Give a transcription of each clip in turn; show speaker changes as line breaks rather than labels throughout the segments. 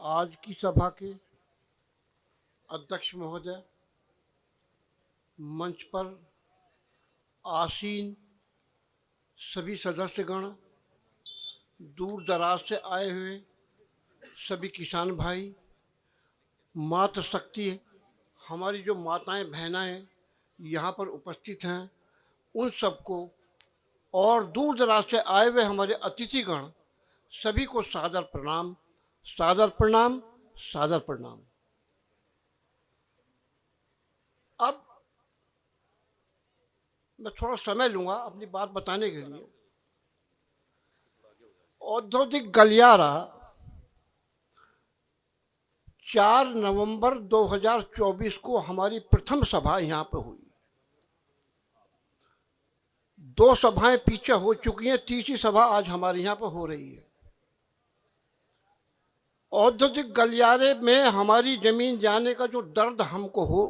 आज की सभा के अध्यक्ष महोदय, मंच पर आसीन सभी सदस्यगण, दूर दराज से आए हुए सभी किसान भाई, मातृशक्ति, हमारी जो माताएं बहनाएं यहाँ पर उपस्थित हैं, उन सबको और दूर दराज से आए हुए हमारे अतिथिगण सभी को सादर प्रणाम, सादर प्रणाम, सादर प्रणाम। अब मैं थोड़ा समय लूंगा अपनी बात बताने के लिए। औद्योगिक गलियारा 4 नवंबर 2024 को हमारी प्रथम सभा यहाँ पे हुई। 2 सभाएं पीछे हो चुकी हैं, तीसरी सभा आज हमारे यहाँ पे हो रही है। औद्योगिक गलियारे में हमारी जमीन जाने का जो दर्द हमको हो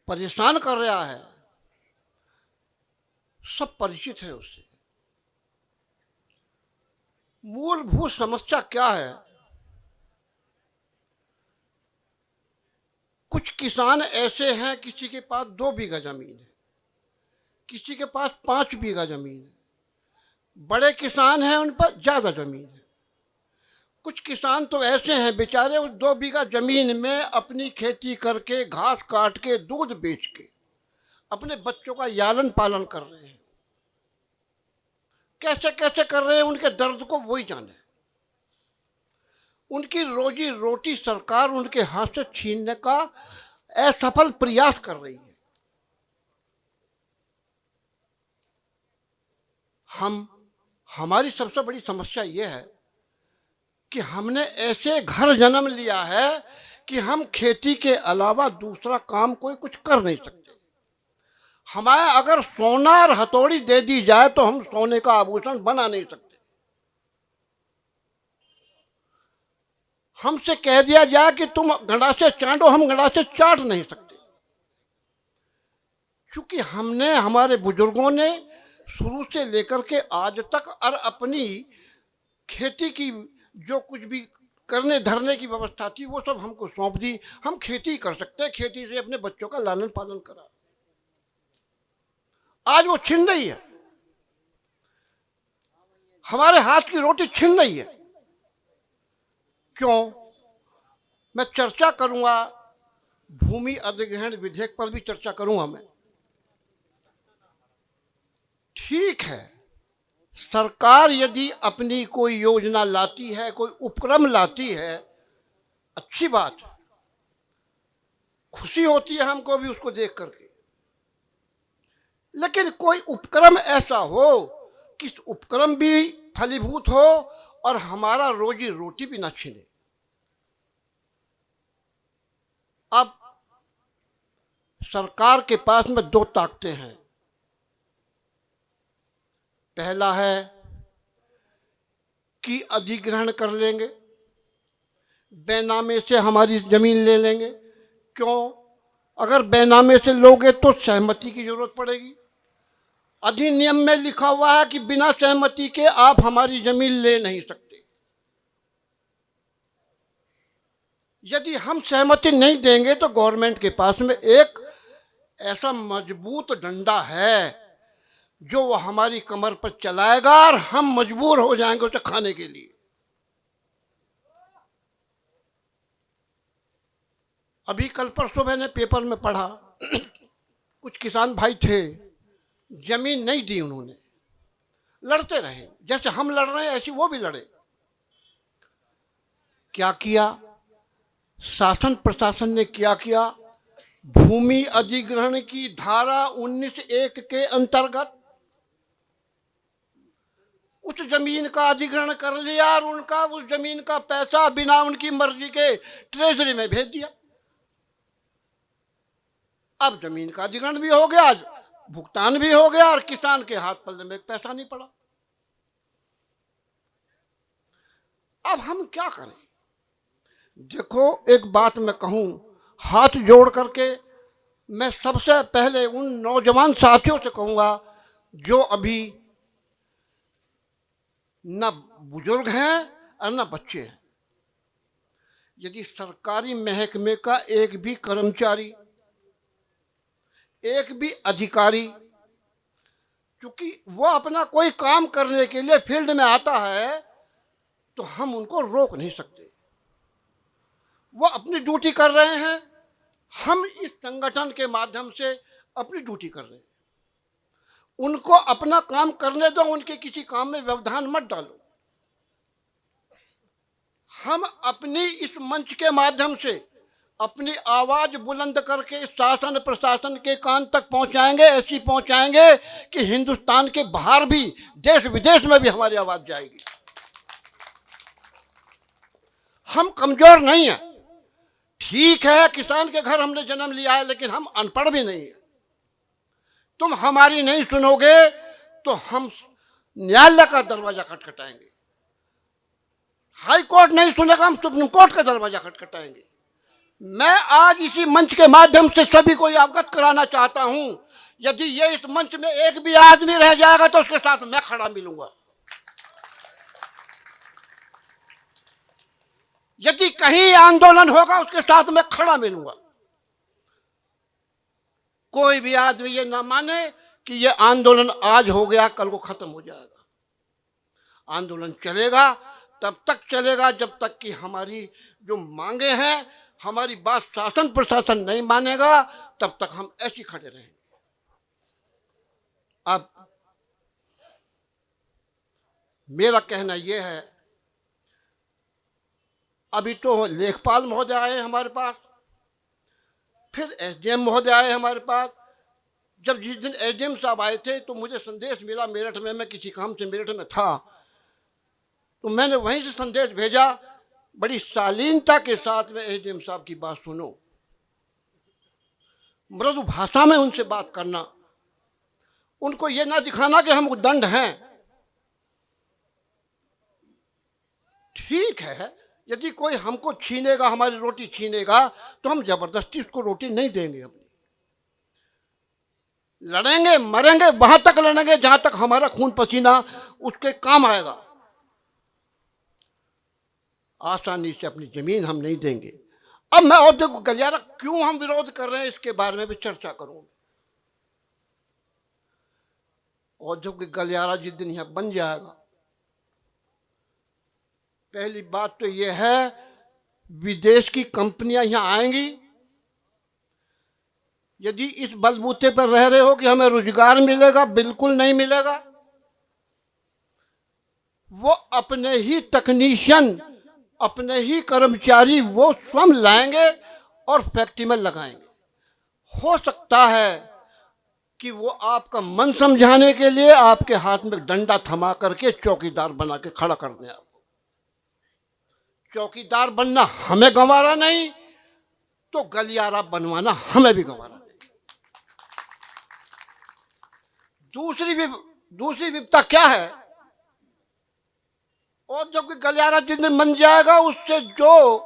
परेशान कर रहा है, सब परिचित है उससे। मूलभूत समस्या क्या है? कुछ किसान ऐसे हैं, किसी के पास 2 बीघा जमीन है, किसी के पास 5 बीघा जमीन है। बड़े किसान हैं, उन पर ज्यादा जमीन है। कुछ किसान तो ऐसे हैं बेचारे, उस 2 बीघा जमीन में अपनी खेती करके, घास काट के, दूध बेच के अपने बच्चों का लालन पालन कर रहे हैं। कैसे कैसे कर रहे हैं, उनके दर्द को वही जाने। उनकी रोजी रोटी सरकार उनके हाथ से छीनने का असफल प्रयास कर रही है। हमारी सबसे बड़ी समस्या यह है कि हमने ऐसे घर जन्म लिया है कि हम खेती के अलावा दूसरा काम कोई कुछ कर नहीं सकते। हमारे अगर सोना और हथौड़ी दे दी जाए तो हम सोने का आभूषण बना नहीं सकते। हमसे कह दिया जाए कि तुम गंडासे चाटो, हम गंडासे चाट नहीं सकते, क्योंकि हमने, हमारे बुजुर्गों ने शुरू से लेकर के आज तक और अपनी खेती की जो कुछ भी करने धरने की व्यवस्था थी वो सब हमको सौंप दी। हम खेती कर सकते हैं, खेती से अपने बच्चों का लालन पालन करा। आज वो छिन रही है, हमारे हाथ की रोटी छिन रही है। क्यों? मैं चर्चा करूंगा, भूमि अधिग्रहण विधेयक पर भी चर्चा करूंगा मैं। ठीक है, सरकार यदि अपनी कोई योजना लाती है, कोई उपक्रम लाती है, अच्छी बात, खुशी होती है हमको भी उसको देख करके। लेकिन कोई उपक्रम ऐसा हो कि उपक्रम भी फलीभूत हो और हमारा रोजी रोटी भी ना छिने। अब सरकार के पास में 2 ताकतें हैं। पहला है कि अधिग्रहण कर लेंगे, बेनामे से हमारी जमीन ले लेंगे। क्यों? अगर बेनामे से लोगे तो सहमति की जरूरत पड़ेगी। अधिनियम में लिखा हुआ है कि बिना सहमति के आप हमारी जमीन ले नहीं सकते। यदि हम सहमति नहीं देंगे तो गवर्नमेंट के पास में एक ऐसा मजबूत डंडा है जो वो हमारी कमर पर चलाएगा और हम मजबूर हो जाएंगे उसे खाने के लिए। अभी कल परसों मैंने पेपर में पढ़ा, कुछ किसान भाई थे, जमीन नहीं दी उन्होंने, लड़ते रहे। जैसे हम लड़ रहे हैं ऐसे वो भी लड़े। क्या किया शासन प्रशासन ने? क्या किया? भूमि अधिग्रहण की धारा 19(1) के अंतर्गत उस जमीन का अधिग्रहण कर लिया और उनका उस जमीन का पैसा बिना उनकी मर्जी के ट्रेजरी में भेज दिया। अब जमीन का अधिग्रहण भी हो गया, भुगतान भी हो गया और किसान के हाथ पल्ले में पैसा नहीं पड़ा। अब हम क्या करें? देखो, एक बात मैं कहूं, हाथ जोड़ करके मैं सबसे पहले उन नौजवान साथियों से कहूंगा जो अभी न बुजुर्ग हैं और न बच्चे हैं, यदि सरकारी महकमे का एक भी कर्मचारी, एक भी अधिकारी, क्योंकि वो अपना कोई काम करने के लिए फील्ड में आता है तो हम उनको रोक नहीं सकते। वो अपनी ड्यूटी कर रहे हैं, हम इस संगठन के माध्यम से अपनी ड्यूटी कर रहे हैं। उनको अपना काम करने दो, उनके किसी काम में व्यवधान मत डालो। हम अपनी इस मंच के माध्यम से अपनी आवाज बुलंद करके शासन प्रशासन के कान तक पहुंचाएंगे, ऐसी पहुंचाएंगे कि हिंदुस्तान के बाहर भी, देश विदेश में भी हमारी आवाज जाएगी। हम कमजोर नहीं हैं। ठीक है, किसान के घर हमने जन्म लिया है, लेकिन हम अनपढ़ भी नहीं है। तुम हमारी नहीं सुनोगे तो हम न्यायालय का दरवाजा खटखटाएंगे। हाई कोर्ट नहीं सुनेगा, हम सुप्रीम कोर्ट का दरवाजा खटखटाएंगे। मैं आज इसी मंच के माध्यम से सभी को अवगत कराना चाहता हूं, यदि ये इस मंच में एक भी आदमी रह जाएगा तो उसके साथ मैं खड़ा मिलूंगा। यदि कहीं आंदोलन होगा उसके साथ मैं खड़ा मिलूंगा। कोई भी आदमी ये ना माने कि ये आंदोलन आज हो गया कल को खत्म हो जाएगा। आंदोलन चलेगा, तब तक चलेगा जब तक कि हमारी जो मांगे हैं, हमारी बात शासन प्रशासन नहीं मानेगा, तब तक हम ऐसे खड़े रहेंगे। अब मेरा कहना यह है, अभी तो लेखपाल महोदय आए हमारे पास, फिर एसडीएम महोदय आए हमारे पास। जब जिस दिन एसडीएम साहब आए थे तो मुझे संदेश मिला मेरठ में, मैं किसी काम से मेरठ में था, तो मैंने वहीं से संदेश भेजा, बड़ी शालीनता के साथ में एसडीएम साहब की बात सुनो, मृदु भाषा में उनसे बात करना, उनको ये ना दिखाना कि हम उद्दंड हैं। ठीक है, यदि कोई हमको छीनेगा, हमारी रोटी छीनेगा, तो हम जबरदस्ती उसको रोटी नहीं देंगे। अपनी लड़ेंगे, मरेंगे, वहां तक लड़ेंगे जहां तक हमारा खून पसीना उसके काम आएगा। आसानी से अपनी जमीन हम नहीं देंगे। अब मैं औद्योगिक गलियारा क्यों हम विरोध कर रहे हैं, इसके बारे में भी चर्चा करूं। औद्योगिक गलियारा जिस दिन यहां बन जाएगा, पहली बात तो यह है, विदेश की कंपनियां यहां आएंगी। यदि इस बलबूते पर रह रहे हो कि हमें रोजगार मिलेगा, बिल्कुल नहीं मिलेगा। वो अपने ही तकनीशियन, अपने ही कर्मचारी वो स्वयं लाएंगे और फैक्ट्री में लगाएंगे। हो सकता है कि वो आपका मन समझाने के लिए आपके हाथ में डंडा थमा करके चौकीदार बना के खड़ा कर दें। आपको चौकीदार बनना हमें गंवारा नहीं, तो गलियारा बनवाना हमें भी गंवारा नहीं। दूसरी विपदा क्या है, औद्योगिक गलियारा जिस दिन बन जाएगा, उससे जो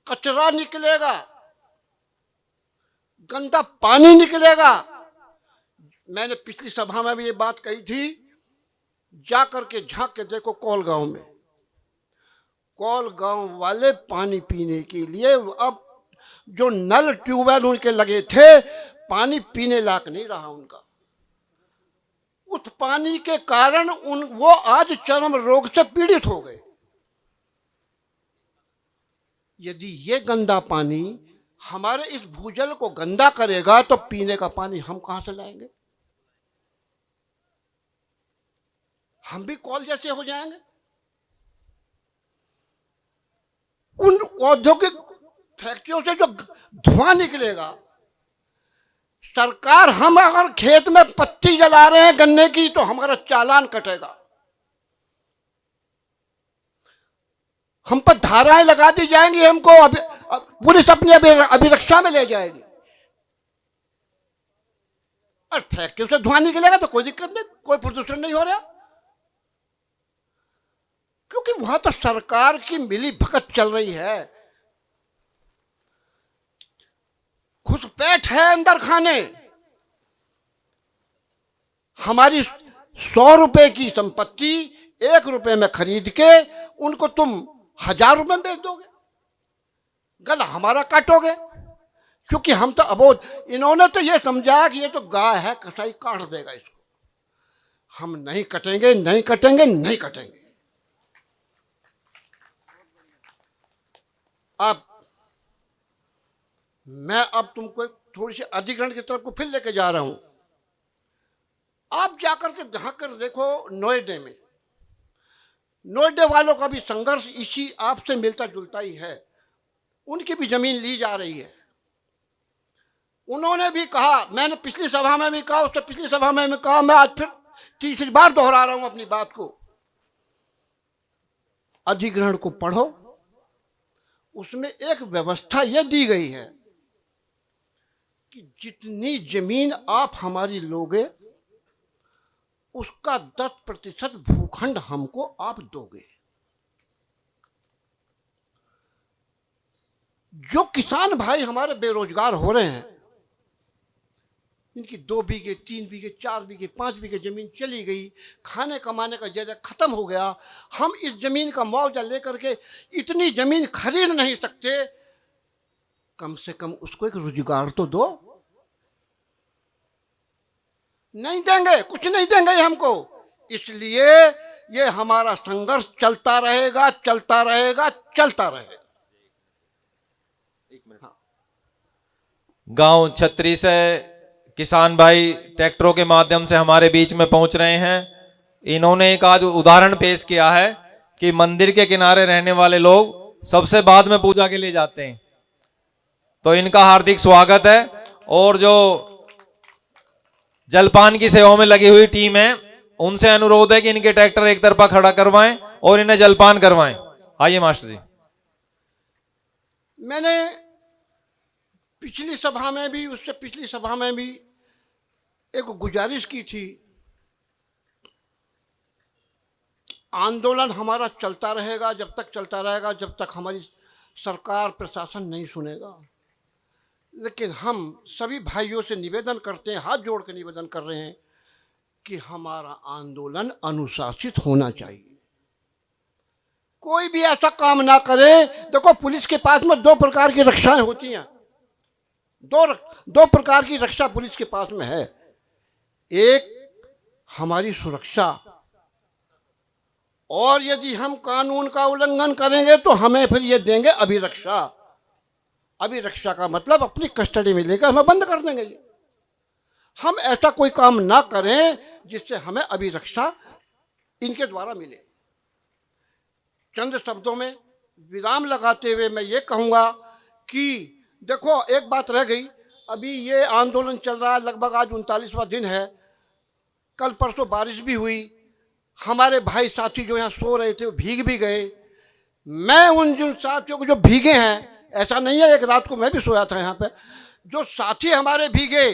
कचरा निकलेगा, गंदा पानी निकलेगा। मैंने पिछली सभा में भी ये बात कही थी, जा करके झांक के देखो कौल गांव में, कौल गांव वाले पानी पीने के लिए अब जो नल ट्यूबवेल उनके लगे थे, पानी पीने लायक नहीं रहा उनका। उस पानी के कारण वो आज चर्म रोग से पीड़ित हो गए। यदि ये गंदा पानी हमारे इस भूजल को गंदा करेगा, तो पीने का पानी हम कहां से लाएंगे? हम भी कौल जैसे हो जाएंगे। उन औद्योगिक फैक्ट्रियों से जो धुआं निकलेगा, सरकार, हम अगर खेत में पत्ती जला रहे हैं गन्ने की, तो हमारा चालान कटेगा, हम पर धाराएं लगा दी जाएंगी, हमको पुलिस अपनी अभिरक्षा में ले जाएगी। और फैक्ट्री से धुआं निकलेगा तो कोई दिक्कत नहीं, कोई प्रदूषण नहीं हो रहा, क्योंकि वहां तो सरकार की मिली भगत चल रही है। घुसपैठ है अंदर खाने। हमारी 100 रुपए की संपत्ति 1 रुपए में खरीद के उनको तुम 1000 रुपए में बेच दोगे, गला हमारा काटोगे, क्योंकि हम तो अबोध। इन्होंने तो ये समझा कि ये तो गाय है, कसाई काट देगा इसको। हम नहीं कटेंगे, नहीं कटेंगे, नहीं कटेंगे। अब मैं तुमको थोड़ी सी अधिग्रहण की तरफ को फिर लेके जा रहा हूं। आप जाकर के झांकर देखो नोएडा में, नोएडा वालों का भी संघर्ष इसी आपसे मिलता जुलता ही है। उनकी भी जमीन ली जा रही है। उन्होंने भी कहा, मैंने पिछली सभा में भी कहा, उससे पिछली सभा में भी कहा, मैं आज फिर तीसरी बार दोहरा रहा हूं अपनी बात को। अधिग्रहण को पढ़ो, उसमें एक व्यवस्था यह दी गई है कि जितनी जमीन आप हमारी लोगे उसका 10% भूखंड हमको आप दोगे। जो किसान भाई हमारे बेरोजगार हो रहे हैं, इनकी 2 बीघे 3 बीघे 4 बीघे 5 बीघे जमीन चली गई, खाने कमाने का जरिया खत्म हो गया, हम इस जमीन का मुआवजा लेकर के इतनी जमीन खरीद नहीं सकते, कम से कम उसको एक रोजगार तो दो। नहीं देंगे, कुछ नहीं देंगे हमको। इसलिए ये हमारा संघर्ष चलता रहेगा, चलता रहेगा, चलता रहेगा।
गांव छतरी से किसान भाई ट्रैक्टरों के माध्यम से हमारे बीच में पहुंच रहे हैं। इन्होंने एक आज उदाहरण पेश किया है कि मंदिर के किनारे रहने वाले लोग सबसे बाद में पूजा के लिए जाते हैं, तो इनका हार्दिक स्वागत है। और जो जलपान की सेवा में लगी हुई टीम है, उनसे अनुरोध है कि इनके ट्रैक्टर एक तरफा खड़ा करवाएं और इन्हें जलपान करवाएं। आइए मास्टर जी।
मैंने पिछली सभा में भी, उससे पिछली सभा में भी एक गुजारिश की थी, आंदोलन हमारा चलता रहेगा, जब तक चलता रहेगा, जब तक हमारी सरकार प्रशासन नहीं सुनेगा। लेकिन हम सभी भाइयों से निवेदन करते हैं, हाथ जोड़ के निवेदन कर रहे हैं कि हमारा आंदोलन अनुशासित होना चाहिए। कोई भी ऐसा काम ना करे। देखो, पुलिस के पास में 2 प्रकार की रक्षाएं होती हैं, दो प्रकार की रक्षा पुलिस के पास में है। एक हमारी सुरक्षा, और यदि हम कानून का उल्लंघन करेंगे तो हमें फिर ये देंगे अभिरक्षा। अभिरक्षा का मतलब अपनी कस्टडी में लेकर हमें बंद कर देंगे। हम ऐसा कोई काम ना करें जिससे हमें अभिरक्षा इनके द्वारा मिले। चंद शब्दों में विराम लगाते हुए मैं ये कहूँगा कि देखो, एक बात रह गई। अभी ये आंदोलन चल रहा है, लगभग आज 39वां दिन है। कल परसों बारिश भी हुई, हमारे भाई साथी जो यहाँ सो रहे थे वो भीग भी गए। मैं उन जिन साथियों को जो भीगे हैं, ऐसा नहीं है, एक रात को मैं भी सोया था यहाँ पे, जो साथी हमारे भीगे,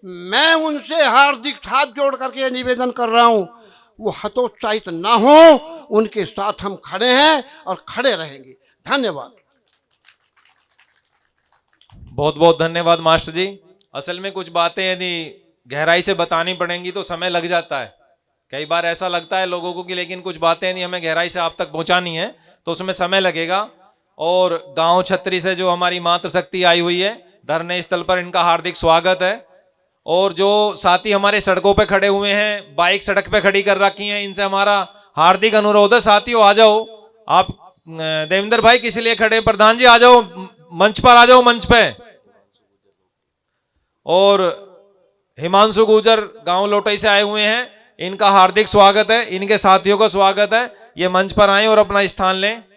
मैं उनसे हार्दिक हाथ जोड़ करके निवेदन कर रहा हूँ, वो हतोत्साहित ना हो, उनके साथ हम खड़े हैं और खड़े रहेंगे। धन्यवाद।
बहुत बहुत धन्यवाद मास्टर जी। असल में कुछ बातें यदि गहराई से बतानी पड़ेंगी तो समय लग जाता है। कई बार ऐसा लगता है लोगों को कि लेकिन कुछ बातें यदि हमें गहराई से आप तक पहुंचानी है तो उसमें समय लगेगा। और गांव छतरी से जो हमारी मातृशक्ति आई हुई है धरने स्थल पर, इनका हार्दिक स्वागत है। और जो साथी हमारे सड़कों पे खड़े हुए हैं, बाइक सड़क पे खड़ी कर रखी हैं, इनसे हमारा हार्दिक अनुरोध है, साथियों आ जाओ। आप देवेंद्र भाई किस लिए खड़े? प्रधान जी आ जाओ, मंच पर आ जाओ, मंच पे। और हिमांशु गुजर गांव लोटई से आए हुए हैं, इनका हार्दिक स्वागत है, इनके साथियों का स्वागत है। ये मंच पर आए और अपना स्थान लें।